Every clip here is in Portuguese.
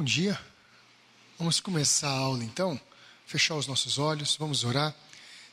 dia. Vamos começar a aula então, fechar os nossos olhos, vamos orar.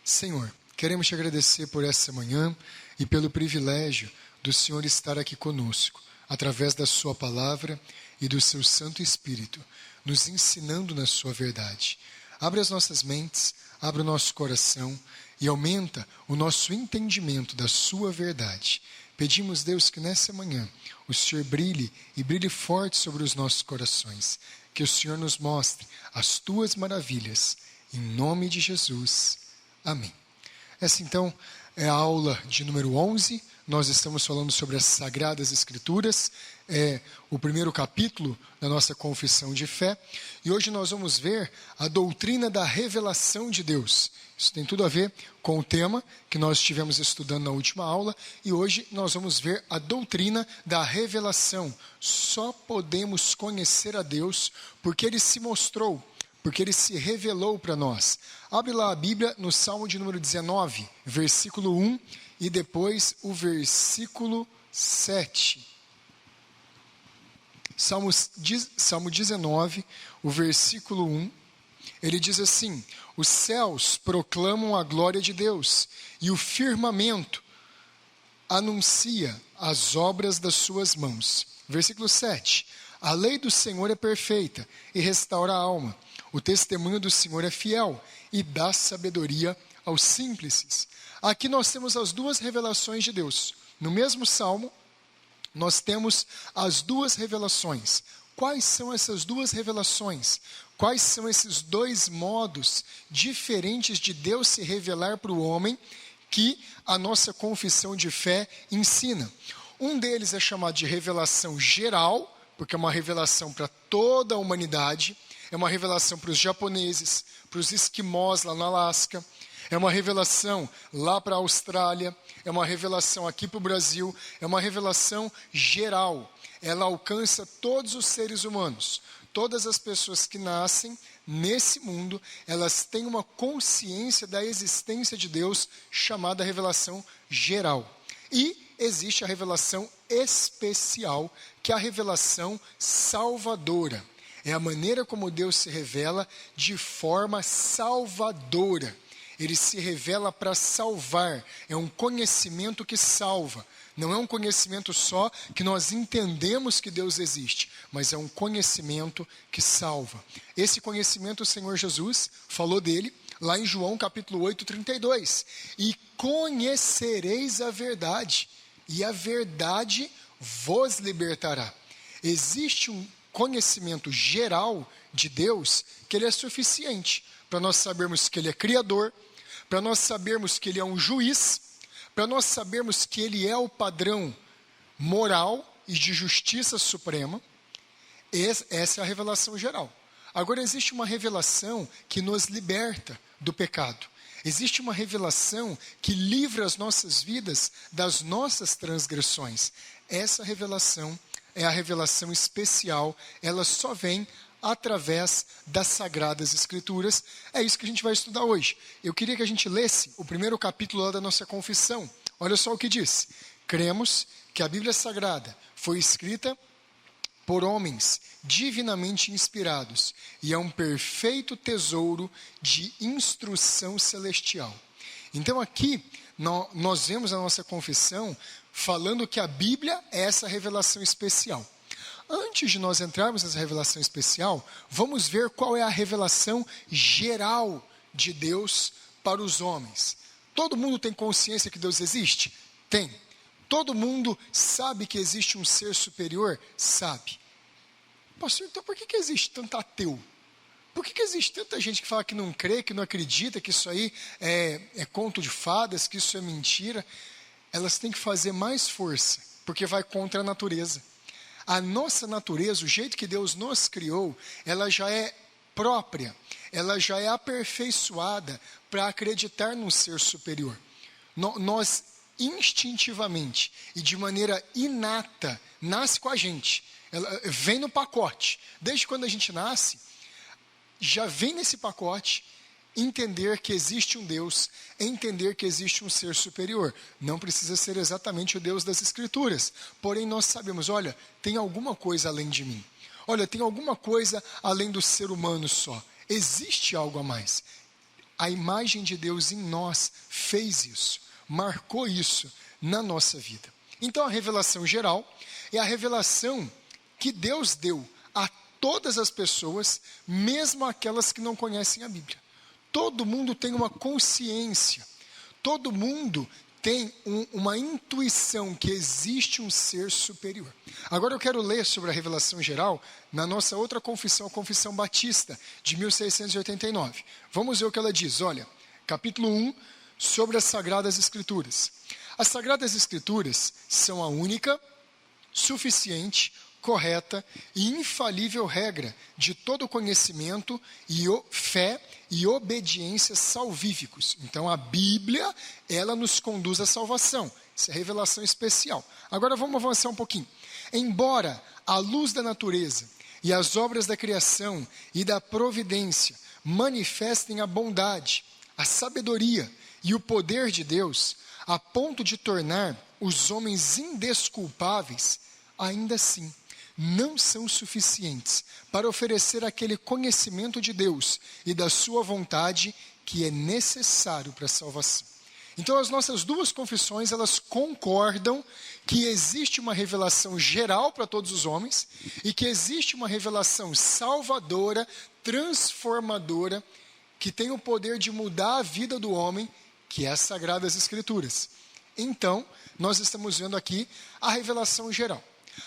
Senhor, queremos te agradecer por essa manhã e pelo privilégio do Senhor estar aqui conosco, através da sua palavra e do seu Santo Espírito, nos ensinando na sua verdade. Abre as nossas mentes, abre o nosso coração e aumenta o nosso entendimento da sua verdade. Pedimos, Deus, que nessa manhã o Senhor brilhe e brilhe forte sobre os nossos corações. Que o Senhor nos mostre as tuas maravilhas. Em nome de Jesus. Amém. Essa então é a aula de número 11. Nós estamos falando sobre as Sagradas Escrituras. É o primeiro capítulo da nossa confissão de fé. E hoje nós vamos ver a doutrina da revelação de Deus. Isso tem tudo a ver com o tema que nós estivemos estudando na última aula. E hoje nós vamos ver a doutrina da revelação. Só podemos conhecer a Deus porque Ele se mostrou, porque Ele se revelou para nós. Abre lá a Bíblia no Salmo de número 19, versículo 1 e depois o versículo 7. Salmo 19, o versículo 1, ele diz assim: os céus proclamam a glória de Deus e o firmamento anuncia as obras das suas mãos. Versículo 7, a lei do Senhor é perfeita e restaura a alma. O testemunho do Senhor é fiel e dá sabedoria aos simples. Aqui nós temos as duas revelações de Deus. No mesmo salmo, nós temos as duas revelações. Quais são essas duas revelações? Quais são esses dois modos diferentes de Deus se revelar para o homem que a nossa confissão de fé ensina? Um deles é chamado de revelação geral, porque é uma revelação para toda a humanidade. É uma revelação para os japoneses, para os esquimós lá no Alasca. É uma revelação lá para a Austrália. É uma revelação aqui para o Brasil. É uma revelação geral. Ela alcança todos os seres humanos. Todas as pessoas que nascem nesse mundo, elas têm uma consciência da existência de Deus, chamada revelação geral. E existe a revelação especial, que é a revelação salvadora. É a maneira como Deus se revela de forma salvadora. Ele se revela para salvar. É um conhecimento que salva. Não é um conhecimento só que nós entendemos que Deus existe, mas é um conhecimento que salva. Esse conhecimento o Senhor Jesus falou dele lá em João capítulo 8, 32. E conhecereis a verdade, e a verdade vos libertará. Existe um conhecimento geral de Deus que Ele é suficiente para nós sabermos que Ele é Criador, para nós sabermos que Ele é um juiz, para nós sabermos que Ele é o padrão moral e de justiça suprema. Essa é a revelação geral. Agora existe uma revelação que nos liberta do pecado. Existe uma revelação que livra as nossas vidas das nossas transgressões. Essa revelação é a revelação especial, ela só vem através das Sagradas Escrituras. É isso que a gente vai estudar hoje. Eu queria que a gente lesse o primeiro capítulo lá da nossa confissão. Olha só o que diz. Cremos que a Bíblia Sagrada foi escrita por homens divinamente inspirados e é um perfeito tesouro de instrução celestial. Então aqui nós vemos a nossa confissão falando que a Bíblia é essa revelação especial. Antes de nós entrarmos nessa revelação especial, vamos ver qual é a revelação geral de Deus para os homens. Todo mundo tem consciência que Deus existe? Tem. Todo mundo sabe que existe um ser superior? Sabe. Pastor, então por que existe tanto ateu? Por que existe tanta gente que fala que não crê, que não acredita, que isso aí é conto de fadas, que isso é mentira? Elas têm que fazer mais força, porque vai contra a natureza. A nossa natureza, o jeito que Deus nos criou, ela já é própria, ela já é aperfeiçoada para acreditar num ser superior. Nós instintivamente e de maneira inata, nasce com a gente, ela vem no pacote. Desde quando a gente nasce, já vem nesse pacote entender que existe um Deus, entender que existe um ser superior. Não precisa ser exatamente o Deus das Escrituras, porém nós sabemos, olha, tem alguma coisa além de mim. Olha, tem alguma coisa além do ser humano só. Existe algo a mais. A imagem de Deus em nós fez isso, marcou isso na nossa vida. Então a revelação geral é a revelação que Deus deu a todas as pessoas, mesmo aquelas que não conhecem a Bíblia. Todo mundo tem uma consciência, todo mundo tem uma intuição que existe um ser superior. Agora eu quero ler sobre a revelação geral na nossa outra confissão, a Confissão Batista, de 1689. Vamos ver o que ela diz. Olha, capítulo 1, sobre as Sagradas Escrituras. As Sagradas Escrituras são a única, suficiente, correta e infalível regra de todo conhecimento e fé e obediência salvíficos. Então a Bíblia, ela nos conduz à salvação. Isso é revelação especial. Agora vamos avançar um pouquinho. Embora a luz da natureza e as obras da criação e da providência manifestem a bondade, a sabedoria e o poder de Deus, a ponto de tornar os homens indesculpáveis, ainda assim não são suficientes para oferecer aquele conhecimento de Deus e da sua vontade que é necessário para a salvação. Então as nossas duas confissões, elas concordam que existe uma revelação geral para todos os homens e que existe uma revelação salvadora, transformadora, que tem o poder de mudar a vida do homem, que é as Sagradas Escrituras. Então, nós estamos vendo aqui a revelação geral.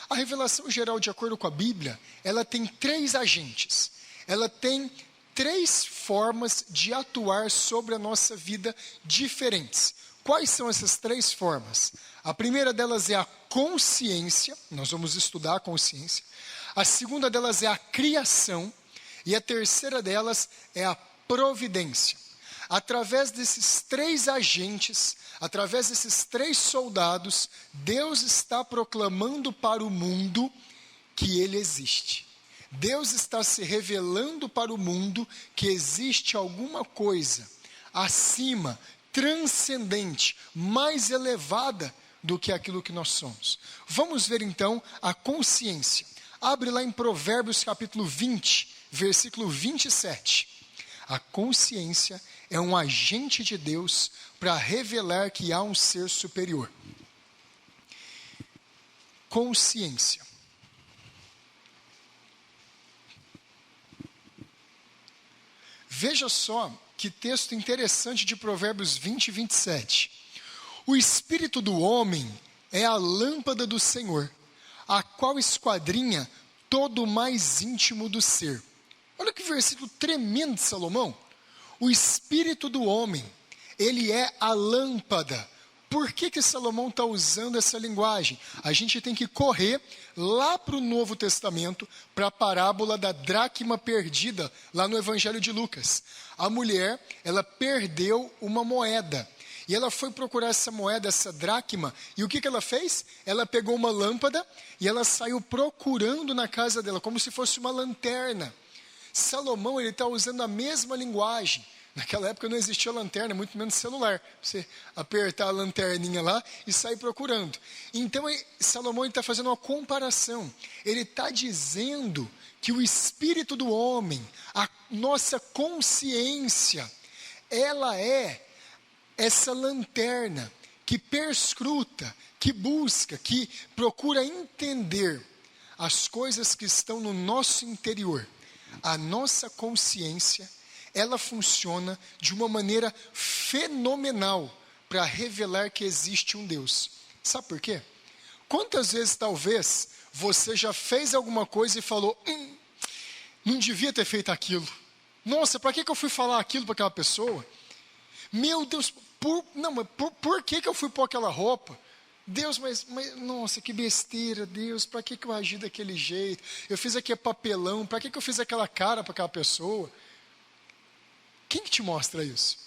A revelação geral, de acordo com a Bíblia, ela tem 3 agentes. Ela tem 3 formas de atuar sobre a nossa vida diferentes. Quais são essas 3 formas? A primeira delas é a consciência, nós vamos estudar a consciência. A segunda delas é a criação. E a terceira delas é a providência. Através desses 3 agentes, através desses 3 soldados, Deus está proclamando para o mundo que Ele existe. Deus está se revelando para o mundo que existe alguma coisa acima, transcendente, mais elevada do que aquilo que nós somos. Vamos ver então a consciência. Abre lá em Provérbios capítulo 20, versículo 27. A consciência é um agente de Deus para revelar que há um ser superior. Consciência. Veja só que texto interessante de Provérbios 20 e 27. O espírito do homem é a lâmpada do Senhor, a qual esquadrinha todo o mais íntimo do ser. Olha que versículo tremendo de Salomão. O espírito do homem, ele é a lâmpada. Por que Salomão está usando essa linguagem? A gente tem que correr lá para o Novo Testamento, para a parábola da dracma perdida, lá no Evangelho de Lucas. A mulher, ela perdeu uma moeda. E ela foi procurar essa moeda, essa dracma, e o que ela fez? Ela pegou uma lâmpada e ela saiu procurando na casa dela, como se fosse uma lanterna. Salomão, ele está usando a mesma linguagem. Naquela época não existia lanterna, muito menos celular. Você apertar a lanterninha lá e sair procurando. Então, Salomão está fazendo uma comparação. Ele está dizendo que o espírito do homem, a nossa consciência, ela é essa lanterna que perscruta, que busca, que procura entender as coisas que estão no nosso interior. A nossa consciência, ela funciona de uma maneira fenomenal para revelar que existe um Deus. Sabe por quê? Quantas vezes, talvez, você já fez alguma coisa e falou, não devia ter feito aquilo. Nossa, para que eu fui falar aquilo para aquela pessoa? Meu Deus, por que eu fui pôr aquela roupa? Deus, mas nossa, que besteira, Deus, para que eu agi daquele jeito? Eu fiz aqui papelão, para que eu fiz aquela cara para aquela pessoa? Quem que te mostra isso?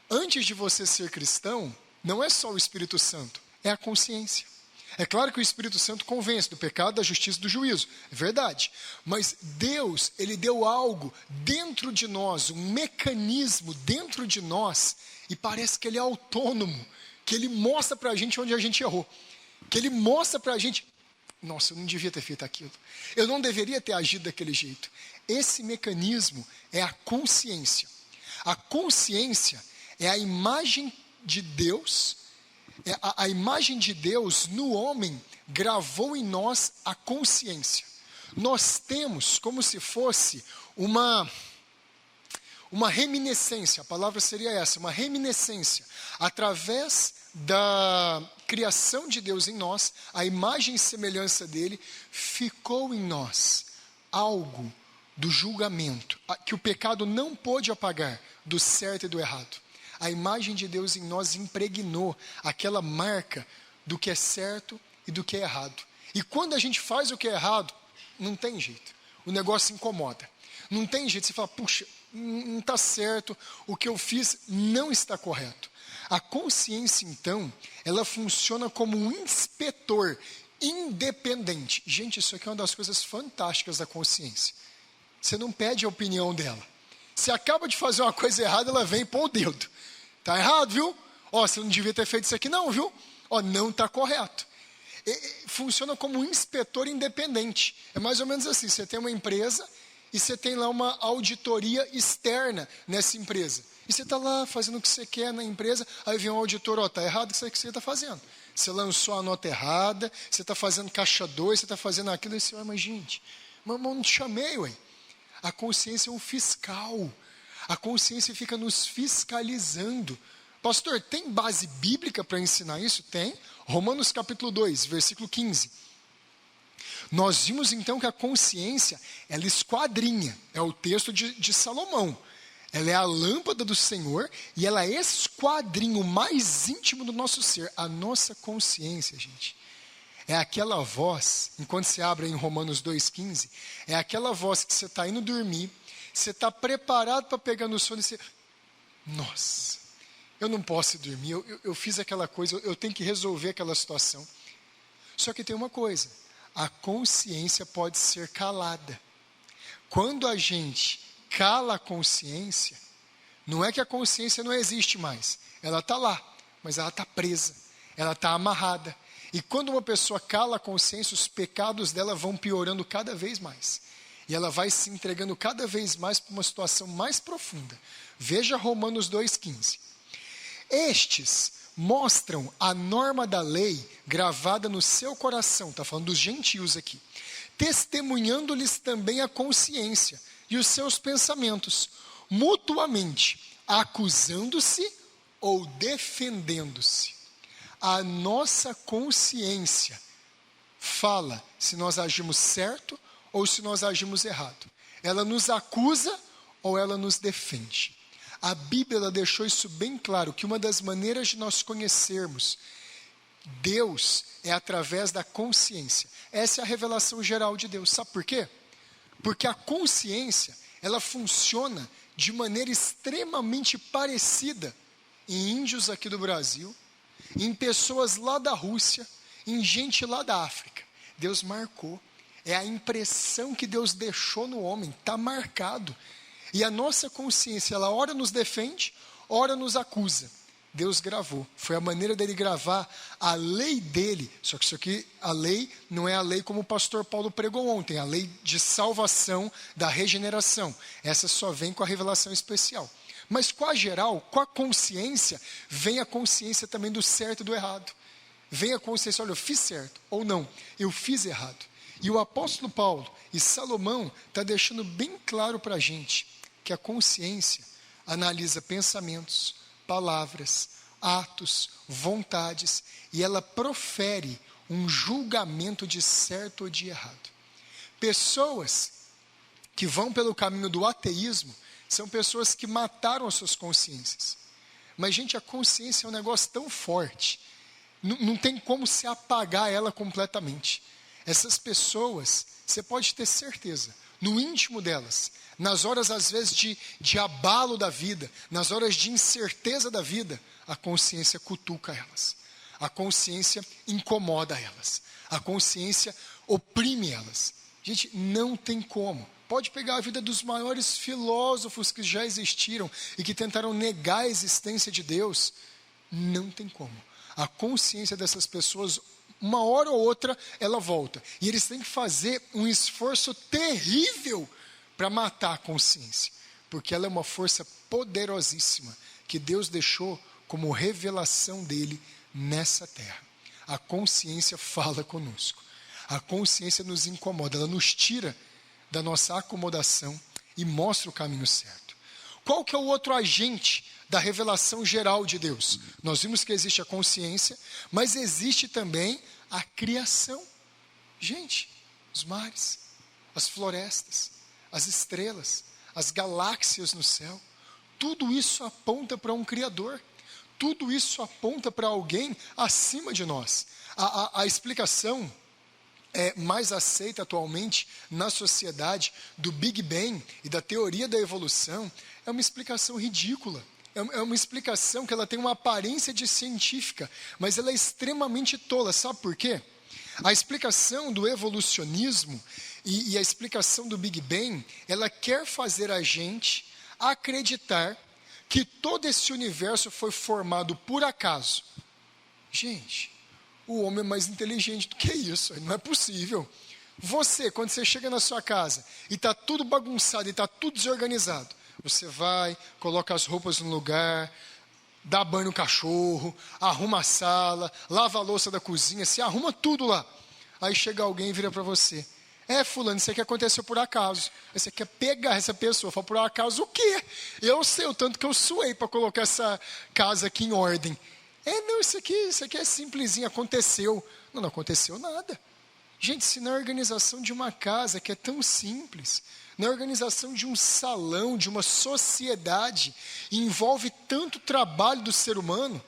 Antes de você ser cristão, não é só o Espírito Santo, é a consciência. É claro que o Espírito Santo convence do pecado, da justiça e do juízo, é verdade. Mas Deus, Ele deu algo dentro de nós, um mecanismo dentro de nós, e parece que Ele é autônomo, que Ele mostra para a gente onde a gente errou, que Ele mostra para a gente, nossa, eu não devia ter feito aquilo. Eu não deveria ter agido daquele jeito. Esse mecanismo é a consciência. A consciência é a imagem de Deus, a imagem de Deus no homem gravou em nós a consciência. Nós temos como se fosse uma reminiscência, a palavra seria essa, uma reminiscência. Através da criação de Deus em nós, a imagem e semelhança dele, ficou em nós algo do julgamento, que o pecado não pôde apagar, do certo e do errado. A imagem de Deus em nós impregnou aquela marca do que é certo e do que é errado. E quando a gente faz o que é errado, não tem jeito. O negócio incomoda. Não tem jeito, você fala, puxa, não está certo, o que eu fiz não está correto. A consciência, então, ela funciona como um inspetor independente. Gente, isso aqui é uma das coisas fantásticas da consciência. Você não pede a opinião dela. Você acaba de fazer uma coisa errada, ela vem e põe o dedo. Está errado, viu? Ó, você não devia ter feito isso aqui não, viu? Ó, não está correto. Funciona como um inspetor independente. É mais ou menos assim, você tem uma empresa e você tem lá uma auditoria externa nessa empresa. E você está lá fazendo o que você quer na empresa, aí vem um auditor, ó, está errado isso que você está fazendo. Você lançou a nota errada, você está fazendo caixa 2, você está fazendo aquilo, e você, mas gente, mas não te chamei, ué. A consciência é um fiscal. A consciência fica nos fiscalizando. Pastor, tem base bíblica para ensinar isso? Tem. Romanos capítulo 2, versículo 15. Nós vimos então que a consciência, ela esquadrinha. É o texto de Salomão. Ela é a lâmpada do Senhor e ela esquadrinha o mais íntimo do nosso ser. A nossa consciência, gente, é aquela voz, enquanto você abre em Romanos 2,15, é aquela voz que você está indo dormir, você está preparado para pegar no sono e você, nossa, eu não posso dormir, eu fiz aquela coisa, eu tenho que resolver aquela situação. Só que tem uma coisa, a consciência pode ser calada. Quando a gente cala a consciência, não é que a consciência não existe mais, ela está lá, mas ela está presa, ela está amarrada. E quando uma pessoa cala a consciência, os pecados dela vão piorando cada vez mais. E ela vai se entregando cada vez mais para uma situação mais profunda. Veja Romanos 2,15. Estes mostram a norma da lei gravada no seu coração, está falando dos gentios aqui, testemunhando-lhes também a consciência e os seus pensamentos, mutuamente, acusando-se ou defendendo-se. A nossa consciência fala se nós agimos certo ou se nós agimos errado. Ela nos acusa ou ela nos defende. A Bíblia ela deixou isso bem claro, que uma das maneiras de nós conhecermos Deus é através da consciência. Essa é a revelação geral de Deus. Sabe por quê? Porque a consciência, ela funciona de maneira extremamente parecida em índios aqui do Brasil, em pessoas lá da Rússia, em gente lá da África. Deus marcou. É a impressão que Deus deixou no homem, está marcado. E a nossa consciência, ela ora nos defende, ora nos acusa. Deus gravou. Foi a maneira dele gravar a lei dele. Só que isso aqui, a lei, não é a lei como o pastor Paulo pregou ontem, a lei de salvação, da regeneração. Essa só vem com a revelação especial. Mas com a geral, com a consciência, vem a consciência também do certo e do errado. Vem a consciência, olha, eu fiz certo, ou não, eu fiz errado. E o apóstolo Paulo e Salomão está deixando bem claro para a gente que a consciência analisa pensamentos, palavras, atos, vontades, e ela profere um julgamento de certo ou de errado. Pessoas que vão pelo caminho do ateísmo são pessoas que mataram as suas consciências. Mas, gente, a consciência é um negócio tão forte, não tem como se apagar ela completamente. Essas pessoas, você pode ter certeza, no íntimo delas, nas horas às vezes de abalo da vida, nas horas de incerteza da vida, a consciência cutuca elas, a consciência incomoda elas, a consciência oprime elas. Gente, não tem como. Pode pegar a vida dos maiores filósofos que já existiram e que tentaram negar a existência de Deus, não tem como. A consciência dessas pessoas Uma hora ou outra ela volta. E eles têm que fazer um esforço terrível para matar a consciência, porque ela é uma força poderosíssima que Deus deixou como revelação dele nessa terra. A consciência fala conosco. A consciência nos incomoda, ela nos tira da nossa acomodação e mostra o caminho certo. Qual que é o outro agente da revelação geral de Deus? Nós vimos que existe a consciência, mas existe também a criação. Gente, os mares, as florestas, as estrelas, as galáxias no céu, tudo isso aponta para um Criador. Tudo isso aponta para alguém acima de nós. A explicação mais aceita atualmente na sociedade do Big Bang e da teoria da evolução é uma explicação ridícula. É uma explicação que ela tem uma aparência de científica, mas ela é extremamente tola. Sabe por quê? A explicação do evolucionismo e a explicação do Big Bang, ela quer fazer a gente acreditar que todo esse universo foi formado por acaso. Gente, o homem é mais inteligente do que isso, não é possível. Você, quando você chega na sua casa e está tudo bagunçado e está tudo desorganizado, você vai, coloca as roupas no lugar, dá banho no cachorro, arruma a sala, lava a louça da cozinha, se arruma tudo lá. Aí chega alguém e vira para você: fulano, isso aqui aconteceu por acaso. Aí você quer pegar essa pessoa, fala: por acaso o quê? Eu sei o tanto que eu suei para colocar essa casa aqui em ordem. Não, isso aqui é simplesinho, aconteceu. Não aconteceu nada. Gente, se na organização de uma casa que é tão simples, na organização de um salão, de uma sociedade, envolve tanto trabalho do ser humano,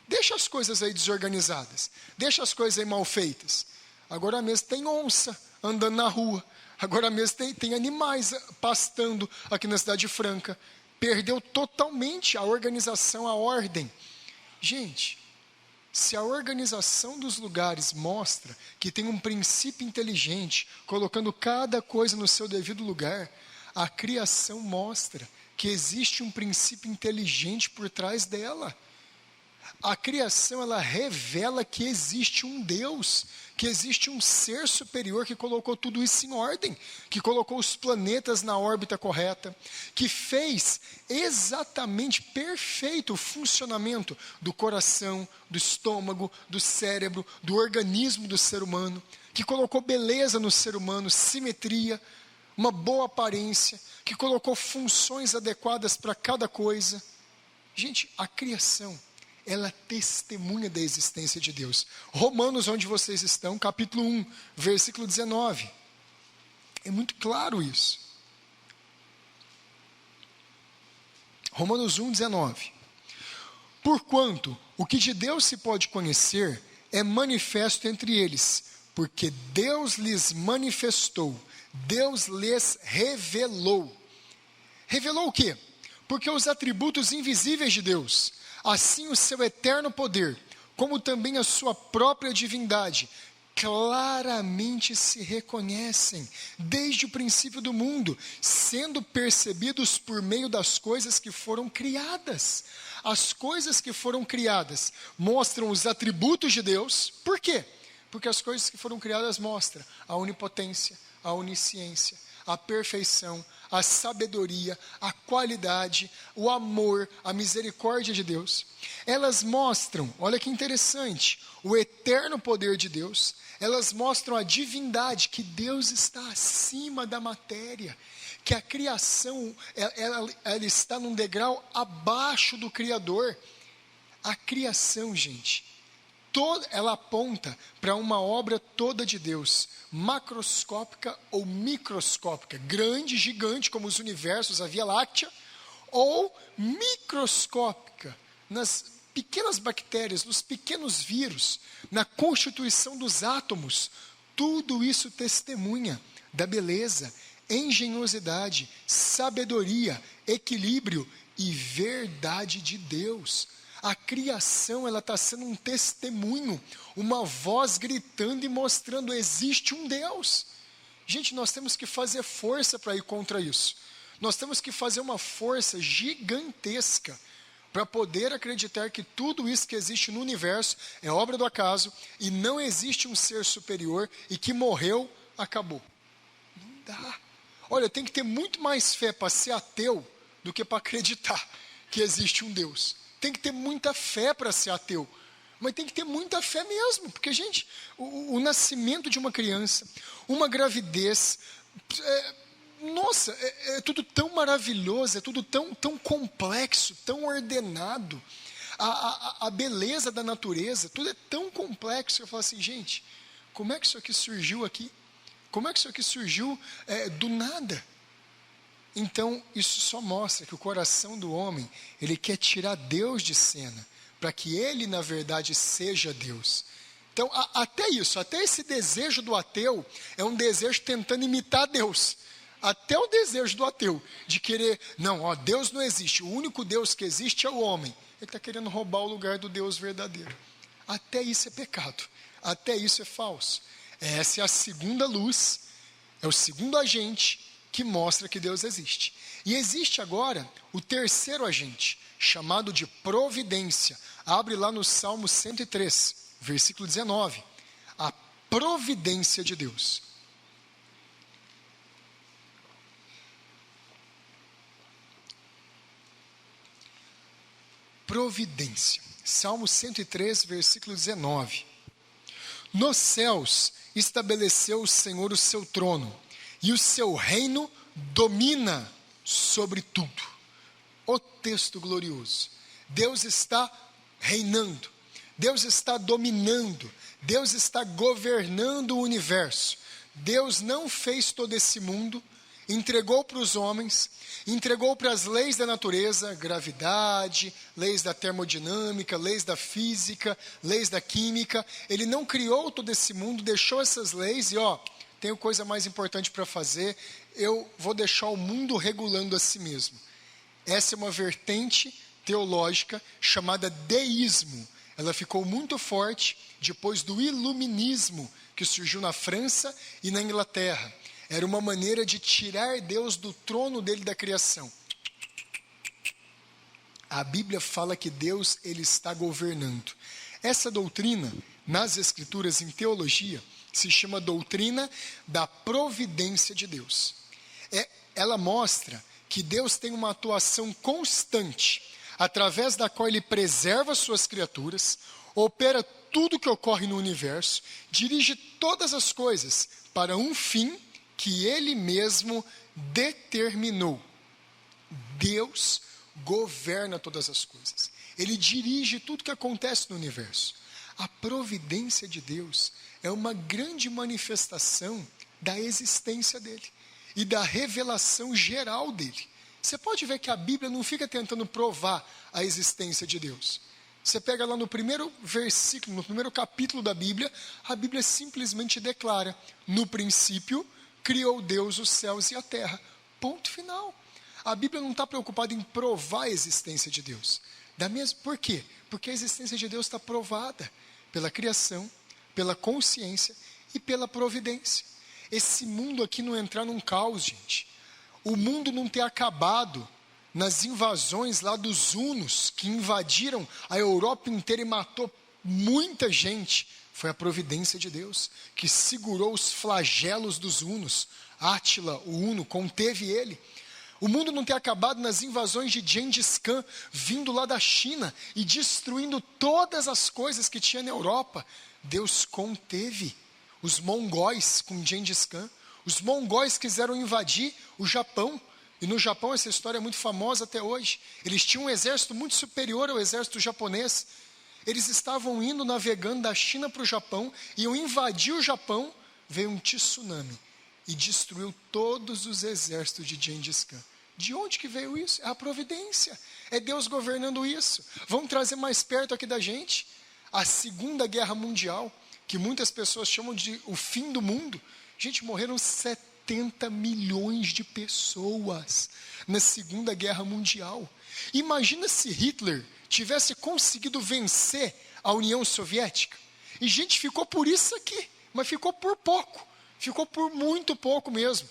deixa as coisas aí desorganizadas, deixa as coisas aí mal feitas. Agora mesmo tem onça andando na rua, agora mesmo tem animais pastando aqui na Cidade Franca. Perdeu totalmente a organização, a ordem. Gente, se a organização dos lugares mostra que tem um princípio inteligente, colocando cada coisa no seu devido lugar, a criação mostra que existe um princípio inteligente por trás dela. A criação, ela revela que existe um Deus, que existe um ser superior que colocou tudo isso em ordem, que colocou os planetas na órbita correta, que fez exatamente perfeito o funcionamento do coração, do estômago, do cérebro, do organismo do ser humano, que colocou beleza no ser humano, simetria, uma boa aparência, que colocou funções adequadas para cada coisa. Gente, a criação, ela testemunha da existência de Deus. Romanos, onde vocês estão, capítulo 1, versículo 19. É muito claro isso. Romanos 1, 19. Porquanto o que de Deus se pode conhecer é manifesto entre eles, porque Deus lhes manifestou, Deus lhes revelou. Revelou o quê? Porque os atributos invisíveis de Deus, assim o seu eterno poder, como também a sua própria divindade, claramente se reconhecem desde o princípio do mundo, sendo percebidos por meio das coisas que foram criadas. As coisas que foram criadas mostram os atributos de Deus. Por quê? Porque as coisas que foram criadas mostram a onipotência, a onisciência, a perfeição, a sabedoria, a qualidade, o amor, a misericórdia de Deus. Elas mostram, olha que interessante, o eterno poder de Deus. Elas mostram a divindade, que Deus está acima da matéria, que a criação, ela está num degrau abaixo do Criador. A criação, gente, ela aponta para uma obra toda de Deus, macroscópica ou microscópica, grande, gigante, como os universos, a Via Láctea, ou microscópica, nas pequenas bactérias, nos pequenos vírus, na constituição dos átomos. Tudo isso testemunha da beleza, engenhosidade, sabedoria, equilíbrio e verdade de Deus. A criação, ela está sendo um testemunho, uma voz gritando e mostrando: existe um Deus. Gente, nós temos que fazer força para ir contra isso. Nós temos que fazer uma força gigantesca para poder acreditar que tudo isso que existe no universo é obra do acaso e não existe um ser superior e que morreu, acabou. Não dá. Olha, tem que ter muito mais fé para ser ateu do que para acreditar que existe um Deus. Tem que ter muita fé para ser ateu. Mas tem que ter muita fé mesmo, porque, gente, o nascimento de uma criança, uma gravidez, nossa, é tudo tão maravilhoso, é tudo tão complexo, tão ordenado. A beleza da natureza, tudo é tão complexo. Eu falo assim, gente, como é que isso aqui surgiu aqui? Como é que isso aqui surgiu do nada? Então, isso só mostra que o coração do homem, ele quer tirar Deus de cena, para que ele, na verdade, seja Deus. Então, até isso, até esse desejo do ateu, é um desejo tentando imitar Deus. Até o desejo do ateu, de querer, não, ó, Deus não existe, o único Deus que existe é o homem. Ele está querendo roubar o lugar do Deus verdadeiro. Até isso é pecado, até isso é falso. Essa é a segunda luz, é o segundo agente que mostra que Deus existe. E existe agora o terceiro agente, chamado de providência. Abre lá no Salmo 103, versículo 19. A providência de Deus. Providência. Salmo 103, versículo 19. Nos céus estabeleceu o Senhor o seu trono, e o seu reino domina sobre tudo. O texto glorioso. Deus está reinando, Deus está dominando, Deus está governando o universo. Deus não fez todo esse mundo, entregou para os homens, entregou para as leis da natureza, gravidade, leis da termodinâmica, leis da física, leis da química. Ele não criou todo esse mundo, deixou essas leis e tenho coisa mais importante para fazer, eu vou deixar o mundo regulando a si mesmo. Essa é uma vertente teológica chamada deísmo. Ela ficou muito forte depois do iluminismo, que surgiu na França e na Inglaterra. Era uma maneira de tirar Deus do trono dele da criação. A Bíblia fala que Deus, ele está governando. Essa doutrina, nas Escrituras, em teologia, se chama doutrina da providência de Deus. Ela mostra que Deus tem uma atuação constante, através da qual Ele preserva suas criaturas, opera tudo que ocorre no universo, dirige todas as coisas para um fim que Ele mesmo determinou. Deus governa todas as coisas. Ele dirige tudo que acontece no universo. A providência de Deus é uma grande manifestação da existência dele e da revelação geral dele. Você pode ver que a Bíblia não fica tentando provar a existência de Deus. Você pega lá no primeiro versículo, no primeiro capítulo da Bíblia, a Bíblia simplesmente declara: no princípio criou Deus os céus e a terra. Ponto final. A Bíblia não está preocupada em provar a existência de Deus. Por quê? Porque a existência de Deus está provada pela criação, pela consciência e pela providência. Esse mundo aqui não entrar num caos, gente. O mundo não ter acabado nas invasões lá dos hunos, que invadiram a Europa inteira e matou muita gente. Foi a providência de Deus, que segurou os flagelos dos hunos. Átila, o huno, conteve ele. O mundo não ter acabado nas invasões de Gengis Khan, vindo lá da China e destruindo todas as coisas que tinha na Europa. Deus conteve os mongóis com Gengis Khan. Os mongóis quiseram invadir o Japão. E no Japão essa história é muito famosa até hoje. Eles tinham um exército muito superior ao exército japonês. Eles estavam indo, navegando da China para o Japão, iam invadir o Japão, veio um tsunami e destruiu todos os exércitos de Gengis Khan. De onde que veio isso? É a providência. É Deus governando isso. Vamos trazer mais perto aqui da gente a Segunda Guerra Mundial, que muitas pessoas chamam de o fim do mundo. Gente, morreram 70 milhões de pessoas na Segunda Guerra Mundial. Imagina se Hitler tivesse conseguido vencer a União Soviética. E, gente, ficou por isso aqui, mas ficou por pouco. Ficou por muito pouco mesmo.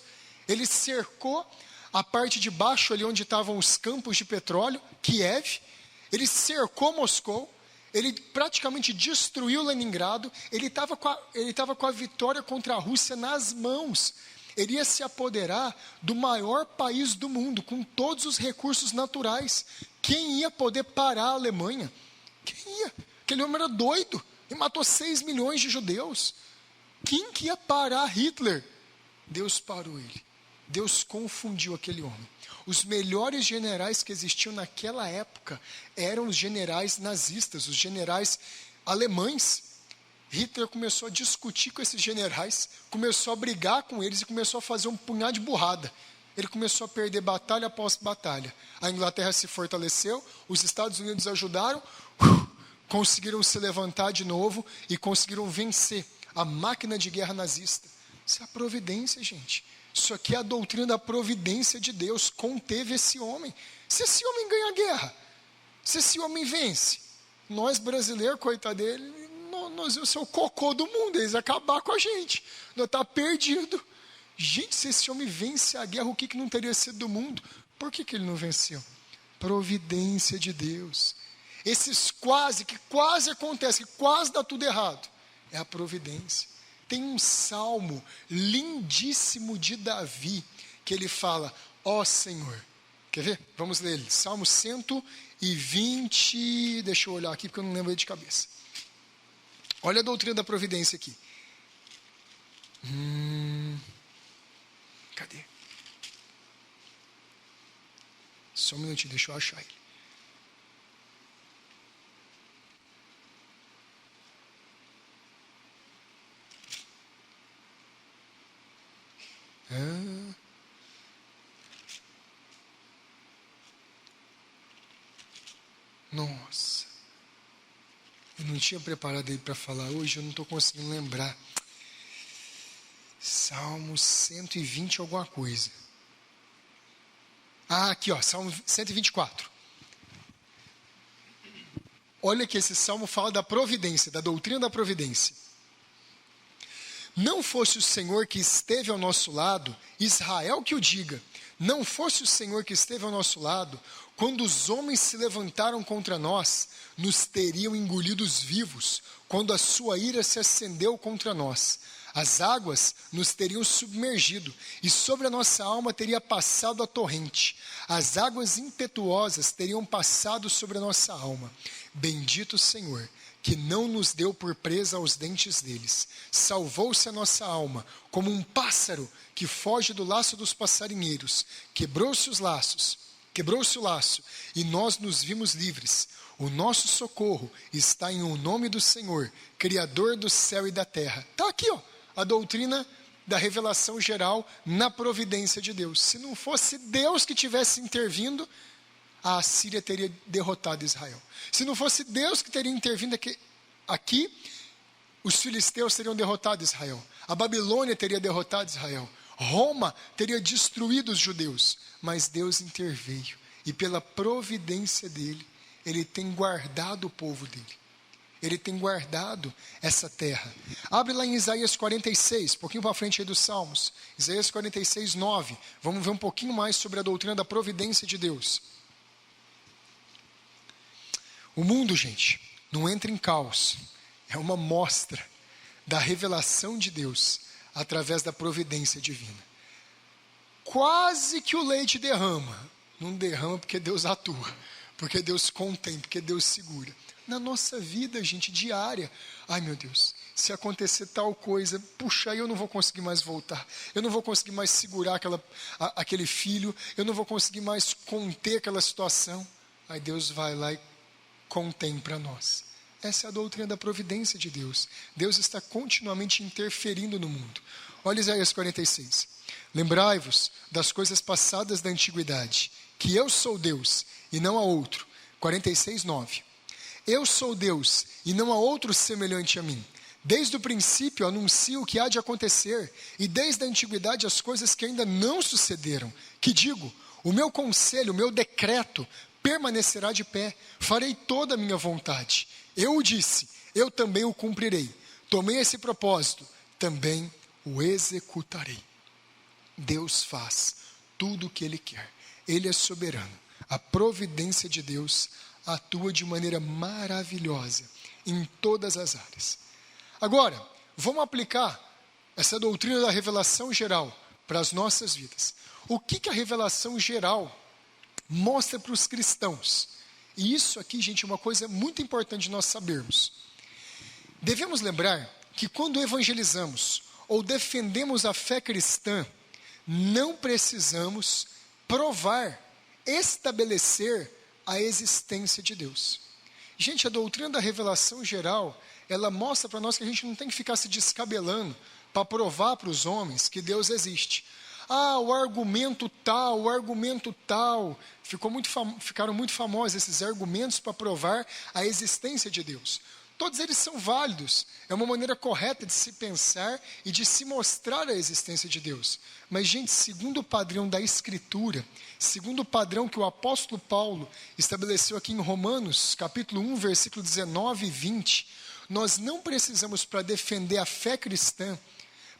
Ele cercou a parte de baixo, ali onde estavam os campos de petróleo, Kiev. Ele cercou Moscou, ele praticamente destruiu Leningrado, ele estava com a vitória contra a Rússia nas mãos. Ele ia se apoderar do maior país do mundo, com todos os recursos naturais. Quem ia poder parar a Alemanha? Quem ia? Aquele homem era doido e matou 6 milhões de judeus. Quem que ia parar Hitler? Deus parou ele. Deus confundiu aquele homem. Os melhores generais que existiam naquela época eram os generais nazistas, os generais alemães. Hitler começou a discutir com esses generais, começou a brigar com eles e começou a fazer um punhado de burrada. Ele começou a perder batalha após batalha. A Inglaterra se fortaleceu, os Estados Unidos ajudaram, conseguiram se levantar de novo e conseguiram vencer a máquina de guerra nazista. Isso é a providência, gente. Isso aqui é a doutrina da providência de Deus. Conteve esse homem. Se esse homem ganha a guerra, se esse homem vence, nós brasileiros, coitado dele, nós vamos ser o cocô do mundo, eles vão acabar com a gente. Nós estamos perdidos. Gente, se esse homem vence a guerra, o que não teria sido do mundo? Por que ele não venceu? Providência de Deus. Esses que quase acontece, que quase dá tudo errado, é a providência. Tem um salmo lindíssimo de Davi, que ele fala, ó Senhor. Quer ver? Vamos ler ele. Salmo 120, deixa eu olhar aqui, porque eu não lembro ele de cabeça. Olha a doutrina da providência aqui. Cadê? Só um minutinho, deixa eu achar ele. Nossa. Eu não tinha preparado ele para falar hoje, eu não estou conseguindo lembrar. Salmo 120 alguma coisa. Aqui ó, Salmo 124. Olha que esse salmo fala da providência, da doutrina da providência. Não fosse o Senhor que esteve ao nosso lado, Israel que o diga, não fosse o Senhor que esteve ao nosso lado, quando os homens se levantaram contra nós, nos teriam engolidos vivos, quando a sua ira se acendeu contra nós. As águas nos teriam submergido, e sobre a nossa alma teria passado a torrente. As águas impetuosas teriam passado sobre a nossa alma. Bendito o Senhor, que não nos deu por presa aos dentes deles. Salvou-se a nossa alma, como um pássaro que foge do laço dos passarinheiros. Quebrou-se o laço, e nós nos vimos livres. O nosso socorro está em o nome do Senhor, Criador do céu e da terra. Está aqui, ó, a doutrina da revelação geral na providência de Deus. Se não fosse Deus que tivesse intervindo, a Assíria teria derrotado Israel. Se não fosse Deus que teria intervindo aqui, os filisteus teriam derrotado Israel. A Babilônia teria derrotado Israel. Roma teria destruído os judeus. Mas Deus interveio. E pela providência dele, ele tem guardado o povo dele. Ele tem guardado essa terra. Abre lá em Isaías 46, um pouquinho para frente aí dos Salmos. Isaías 46, 9. Vamos ver um pouquinho mais sobre a doutrina da providência de Deus. O mundo, gente, não entra em caos. É uma mostra da revelação de Deus através da providência divina. Quase que o leite derrama. Não derrama porque Deus atua, porque Deus contém, porque Deus segura. Na nossa vida, gente, diária. Ai, meu Deus, se acontecer tal coisa, puxa, aí eu não vou conseguir mais voltar. Eu não vou conseguir mais segurar aquele filho. Eu não vou conseguir mais conter aquela situação. Aí Deus vai lá e contém para nós. Essa é a doutrina da providência de Deus. Deus está continuamente interferindo no mundo. Olha Isaías 46. Lembrai-vos das coisas passadas da antiguidade, que eu sou Deus e não há outro. 46, 9. Eu sou Deus e não há outro semelhante a mim. Desde o princípio anuncio o que há de acontecer, e desde a antiguidade as coisas que ainda não sucederam. Que digo, o meu conselho, o meu decreto permanecerá de pé, farei toda a minha vontade. Eu o disse, eu também o cumprirei. Tomei esse propósito, também o executarei. Deus faz tudo o que Ele quer. Ele é soberano. A providência de Deus atua de maneira maravilhosa em todas as áreas. Agora, vamos aplicar essa doutrina da revelação geral para as nossas vidas. O que a revelação geral mostra para os cristãos? E isso aqui, gente, é uma coisa muito importante nós sabermos. Devemos lembrar que quando evangelizamos ou defendemos a fé cristã, não precisamos provar, estabelecer a existência de Deus. Gente, a doutrina da revelação geral, ela mostra para nós que a gente não tem que ficar se descabelando para provar para os homens que Deus existe. O argumento tal, ficaram muito famosos esses argumentos para provar a existência de Deus. Todos eles são válidos, é uma maneira correta de se pensar e de se mostrar a existência de Deus. Mas, gente, segundo o padrão da Escritura, segundo o padrão que o apóstolo Paulo estabeleceu aqui em Romanos, capítulo 1, versículo 19 e 20, nós não precisamos, para defender a fé cristã,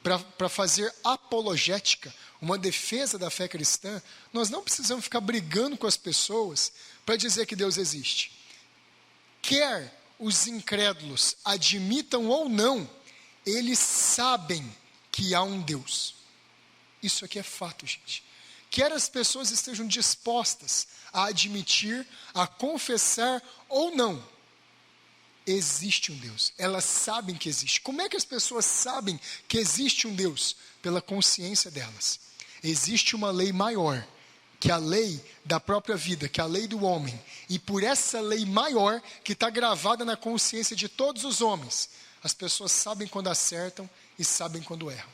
para fazer apologética, uma defesa da fé cristã, nós não precisamos ficar brigando com as pessoas para dizer que Deus existe. Quer os incrédulos admitam ou não, eles sabem que há um Deus. Isso aqui é fato, gente. Quer as pessoas estejam dispostas a admitir, a confessar ou não, existe um Deus. Elas sabem que existe. Como é que as pessoas sabem que existe um Deus? Pela consciência delas. Existe uma lei maior, que é a lei da própria vida, que é a lei do homem. E por essa lei maior, que está gravada na consciência de todos os homens, as pessoas sabem quando acertam e sabem quando erram.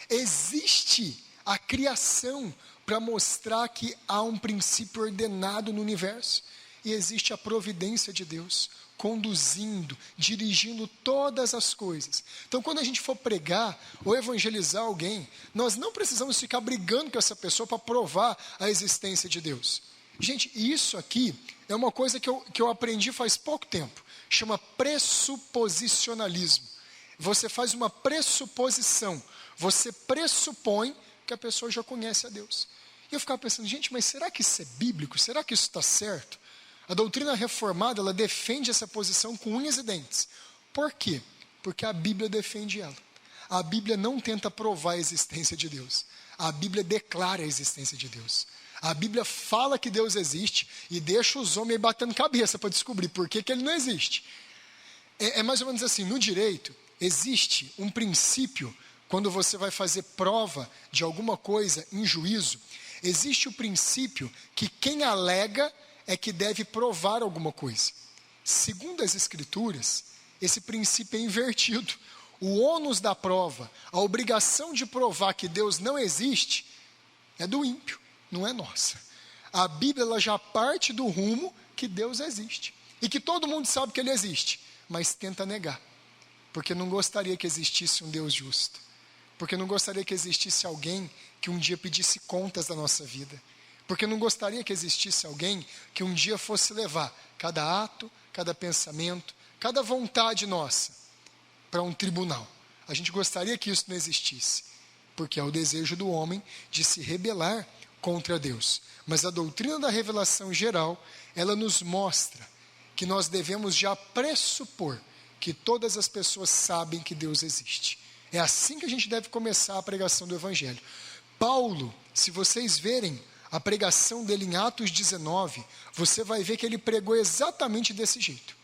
Existe a criação para mostrar que há um princípio ordenado no universo. E existe a providência de Deus, conduzindo, dirigindo todas as coisas. Então, quando a gente for pregar ou evangelizar alguém, nós não precisamos ficar brigando com essa pessoa para provar a existência de Deus. Gente, isso aqui é uma coisa que eu aprendi faz pouco tempo. Chama pressuposicionalismo. Você faz uma pressuposição. Você pressupõe que a pessoa já conhece a Deus. E eu ficava pensando, gente, mas será que isso é bíblico? Será que isso está certo? A doutrina reformada, ela defende essa posição com unhas e dentes. Por quê? Porque a Bíblia defende ela. A Bíblia não tenta provar a existência de Deus. A Bíblia declara a existência de Deus. A Bíblia fala que Deus existe e deixa os homens batendo cabeça para descobrir por que ele não existe. É mais ou menos assim, no direito, existe um princípio, quando você vai fazer prova de alguma coisa em juízo, existe o princípio que quem alega é que deve provar alguma coisa. Segundo as Escrituras, esse princípio é invertido. O ônus da prova, a obrigação de provar que Deus não existe, é do ímpio, não é nossa. A Bíblia ela já parte do rumo que Deus existe. E que todo mundo sabe que Ele existe, mas tenta negar. Porque não gostaria que existisse um Deus justo. Porque não gostaria que existisse alguém que um dia pedisse contas da nossa vida. Porque não gostaria que existisse alguém que um dia fosse levar cada ato, cada pensamento, cada vontade nossa para um tribunal. A gente gostaria que isso não existisse, porque é o desejo do homem de se rebelar contra Deus. Mas a doutrina da revelação geral, ela nos mostra que nós devemos já pressupor que todas as pessoas sabem que Deus existe. É assim que a gente deve começar a pregação do Evangelho. Paulo, se vocês verem a pregação dele em Atos 19, você vai ver que ele pregou exatamente desse jeito.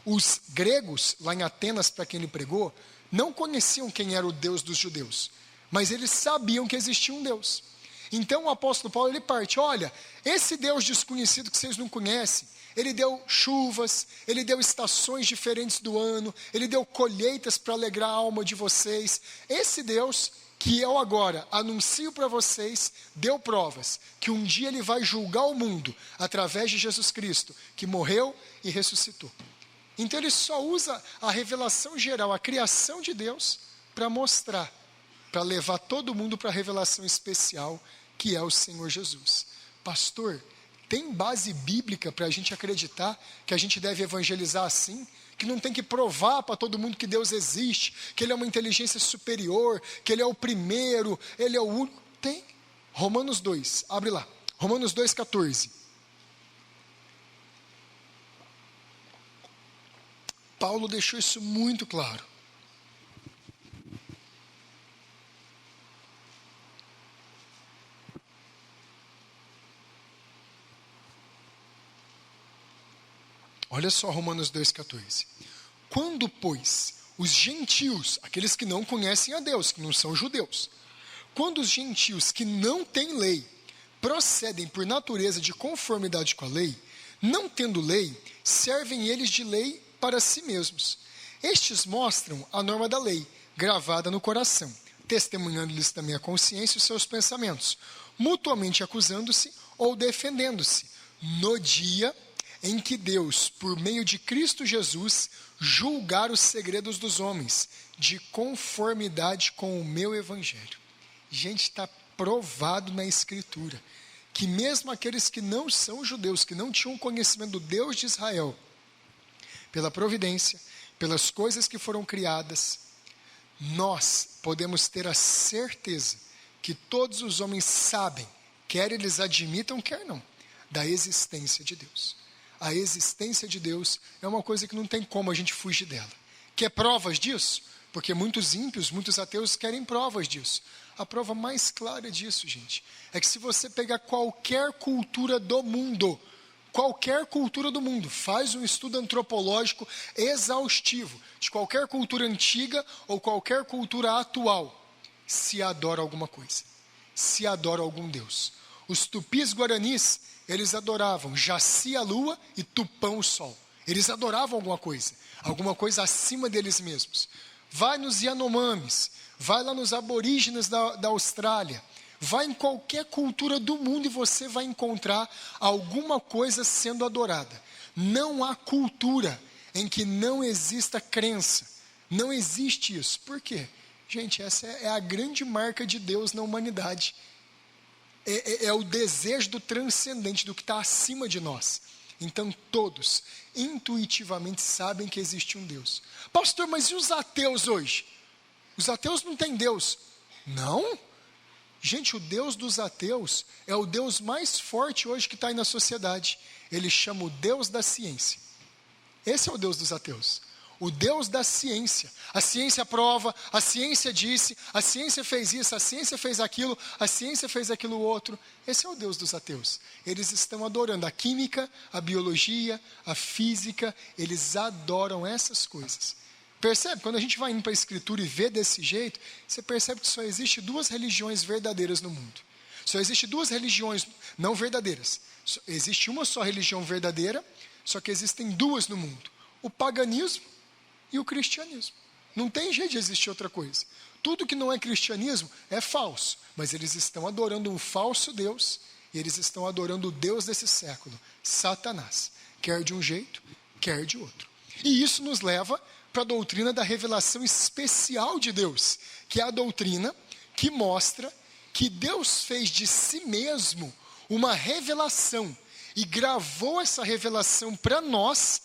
Os gregos, lá em Atenas, para quem ele pregou, não conheciam quem era o Deus dos judeus, mas eles sabiam que existia um Deus. Então o apóstolo Paulo, ele parte, olha, esse Deus desconhecido que vocês não conhecem, ele deu chuvas, ele deu estações diferentes do ano, ele deu colheitas para alegrar a alma de vocês. Esse Deus que eu agora anuncio para vocês, deu provas que um dia ele vai julgar o mundo através de Jesus Cristo, que morreu e ressuscitou. Então ele só usa a revelação geral, a criação de Deus, para mostrar, para levar todo mundo para a revelação especial, que é o Senhor Jesus. Pastor, tem base bíblica para a gente acreditar que a gente deve evangelizar assim? Que não tem que provar para todo mundo que Deus existe, que Ele é uma inteligência superior, que Ele é o primeiro, Ele é o único. Tem. Romanos 2, abre lá. Romanos 2,14. Paulo deixou isso muito claro. Olha só Romanos 2,14. Quando, pois, os gentios, aqueles que não conhecem a Deus, que não são judeus, quando os gentios que não têm lei procedem por natureza de conformidade com a lei, não tendo lei, servem eles de lei para si mesmos. Estes mostram a norma da lei, gravada no coração, testemunhando-lhes também a consciência e os seus pensamentos, mutuamente acusando-se ou defendendo-se, no dia em que Deus, por meio de Cristo Jesus, julgar os segredos dos homens, de conformidade com o meu evangelho. Gente, está provado na Escritura que mesmo aqueles que não são judeus, que não tinham conhecimento do Deus de Israel, pela providência, pelas coisas que foram criadas, nós podemos ter a certeza que todos os homens sabem, quer eles admitam, quer não, da existência de Deus. A existência de Deus é uma coisa que não tem como a gente fugir dela. Quer provas disso? Porque muitos ímpios, muitos ateus querem provas disso. A prova mais clara disso, gente, é que se você pegar qualquer cultura do mundo, faz um estudo antropológico exaustivo de qualquer cultura antiga ou qualquer cultura atual, se adora alguma coisa, se adora algum Deus. Os tupis guaranis, eles adoravam Jaci a lua e Tupã o sol. Eles adoravam alguma coisa acima deles mesmos. Vai nos Yanomamis, vai lá nos aborígenes da Austrália, vai em qualquer cultura do mundo e você vai encontrar alguma coisa sendo adorada. Não há cultura em que não exista crença. Não existe isso. Por quê? Gente, essa é a grande marca de Deus na humanidade. É o desejo do transcendente, do que está acima de nós. Então todos intuitivamente sabem que existe um Deus. Pastor, mas e os ateus hoje? Os ateus não têm Deus. Não? Gente, o Deus dos ateus é o Deus mais forte hoje que está aí na sociedade. Ele chama o Deus da ciência. Esse é o Deus dos ateus. O Deus da ciência. A ciência prova, a ciência disse, a ciência fez isso, a ciência fez aquilo, a ciência fez aquilo outro. Esse é o Deus dos ateus. Eles estão adorando a química, a biologia, a física, eles adoram essas coisas. Percebe? Quando a gente vai indo para a Escritura e vê desse jeito, você percebe que só existe duas religiões verdadeiras no mundo. Só existe duas religiões não verdadeiras. Existe uma só religião verdadeira, só que existem duas no mundo. O paganismo e o cristianismo. Não tem jeito de existir outra coisa. Tudo que não é cristianismo é falso, mas eles estão adorando um falso Deus, e eles estão adorando o Deus desse século, Satanás, quer de um jeito, quer de outro. E isso nos leva para a doutrina da revelação especial de Deus, que é a doutrina que mostra que Deus fez de si mesmo uma revelação e gravou essa revelação para nós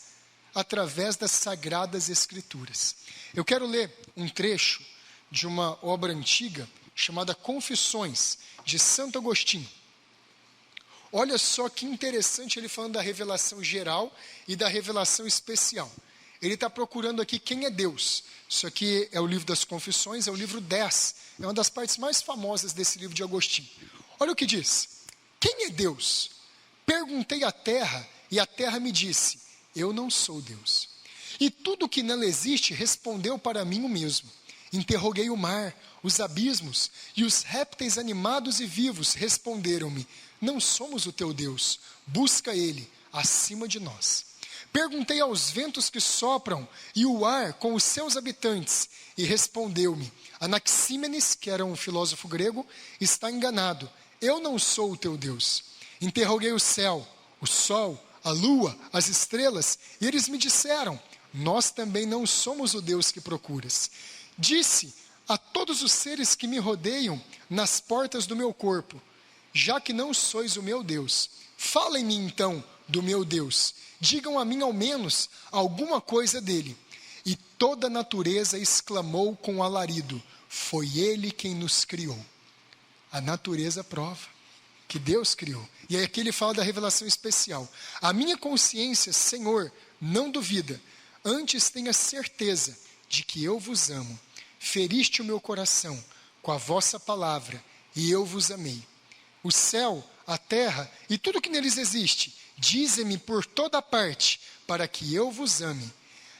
através das Sagradas Escrituras. Eu quero ler um trecho de uma obra antiga chamada Confissões, de Santo Agostinho. Olha só que interessante ele falando da revelação geral e da revelação especial. Ele está procurando aqui quem é Deus. Isso aqui é o livro das Confissões, é o livro 10. É uma das partes mais famosas desse livro de Agostinho. Olha o que diz. Quem é Deus? Perguntei à terra e a terra me disse, eu não sou Deus. E tudo que nela existe respondeu para mim o mesmo. Interroguei o mar, os abismos, e os répteis animados e vivos responderam-me, não somos o teu Deus, busca ele acima de nós. Perguntei aos ventos que sopram e o ar com os seus habitantes, e respondeu-me, Anaxímenes, que era um filósofo grego, está enganado, eu não sou o teu Deus. Interroguei o céu, o sol, a lua, as estrelas, e eles me disseram, nós também não somos o Deus que procuras. Disse a todos os seres que me rodeiam nas portas do meu corpo, já que não sois o meu Deus, falem-me então do meu Deus, digam a mim ao menos alguma coisa dele. E toda a natureza exclamou com alarido, foi ele quem nos criou. A natureza prova que Deus criou. E aí aqui ele fala da revelação especial. A minha consciência, Senhor, não duvida, Antes tenha certeza de que eu vos amo. Feriste o meu coração com a vossa palavra, e eu vos amei. O céu, a terra e tudo que neles existe, dizem-me por toda parte, para que eu vos ame.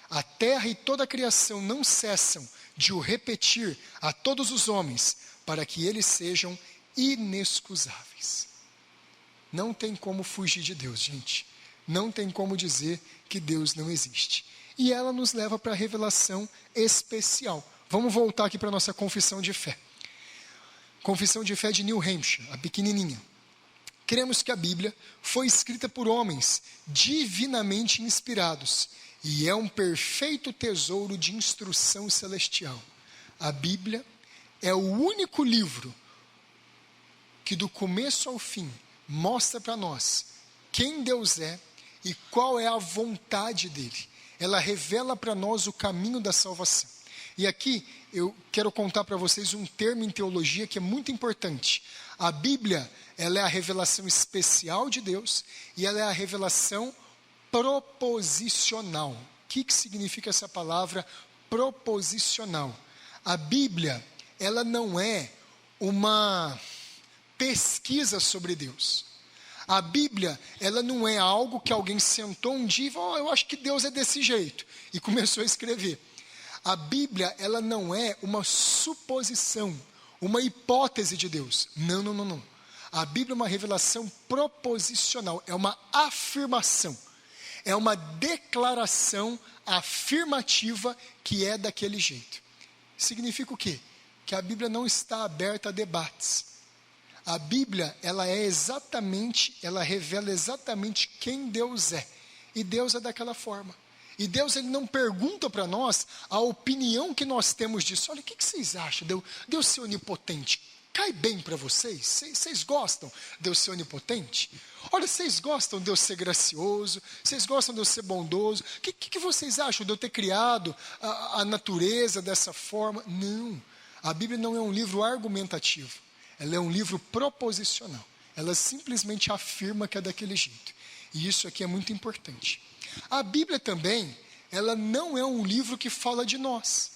A terra e toda a criação não cessam de o repetir a todos os homens, para que eles sejam inexcusáveis. Não tem como fugir de Deus, gente. Não tem como dizer que Deus não existe. E ela nos leva para a revelação especial. Vamos voltar aqui para a nossa confissão de fé. Confissão de fé de New Hampshire, a pequenininha. Cremos que a Bíblia foi escrita por homens divinamente inspirados e é um perfeito tesouro de instrução celestial. A Bíblia é o único livro que do começo ao fim mostra para nós quem Deus é e qual é a vontade dele. Ela revela para nós o caminho da salvação. E aqui eu quero contar para vocês um termo em teologia que é muito importante. A Bíblia, ela é a revelação especial de Deus e ela é a revelação proposicional. O que significa essa palavra proposicional? A Bíblia, ela não é uma pesquisa sobre Deus. A Bíblia, ela não é algo que alguém sentou um dia e falou, eu acho que Deus é desse jeito, e começou a escrever. A Bíblia, ela não é uma suposição, uma hipótese de Deus. Não. A Bíblia é uma revelação proposicional, é uma afirmação, é uma declaração afirmativa que é daquele jeito. Significa o quê? Que a Bíblia não está aberta a debates. A Bíblia, ela revela exatamente quem Deus é. E Deus é daquela forma. E Deus, ele não pergunta para nós a opinião que nós temos disso. Olha, o que vocês acham? Deus ser onipotente, cai bem para vocês? Vocês gostam de Deus ser onipotente? Olha, vocês gostam de Deus ser gracioso? Vocês gostam de Deus ser bondoso? O que vocês acham de eu ter criado a natureza dessa forma? Não. A Bíblia não é um livro argumentativo. Ela é um livro proposicional. Ela simplesmente afirma que é daquele jeito. E isso aqui é muito importante. A Bíblia também, ela não é um livro que fala de nós.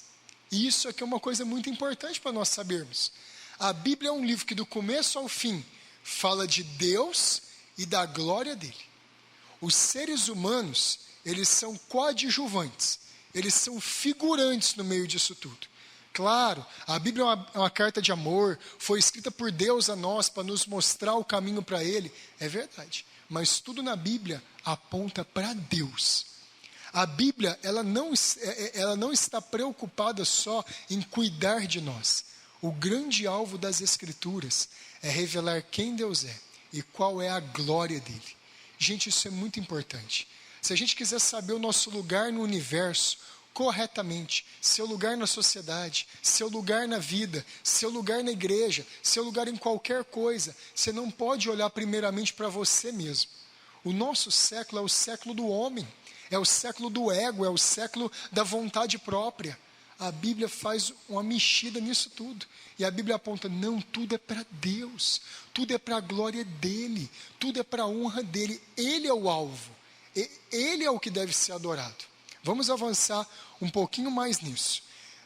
E isso aqui é uma coisa muito importante para nós sabermos. A Bíblia é um livro que do começo ao fim fala de Deus e da glória dele. Os seres humanos, eles são coadjuvantes. Eles são figurantes no meio disso tudo. Claro, a Bíblia é uma carta de amor, foi escrita por Deus a nós para nos mostrar o caminho para Ele, é verdade. Mas tudo na Bíblia aponta para Deus. A Bíblia, ela não está preocupada só em cuidar de nós. O grande alvo das Escrituras é revelar quem Deus é e qual é a glória dele. Gente, isso é muito importante. Se a gente quiser saber o nosso lugar no universo, corretamente, seu lugar na sociedade, seu lugar na vida, seu lugar na igreja, seu lugar em qualquer coisa, você não pode olhar primeiramente para você mesmo. O nosso século é o século do homem, é o século do ego, é o século da vontade própria. A Bíblia faz uma mexida nisso tudo. E a Bíblia aponta, não, tudo é para Deus, tudo é para a glória dele, tudo é para a honra dele. Ele é o alvo, ele é o que deve ser adorado. Vamos avançar um pouquinho mais nisso.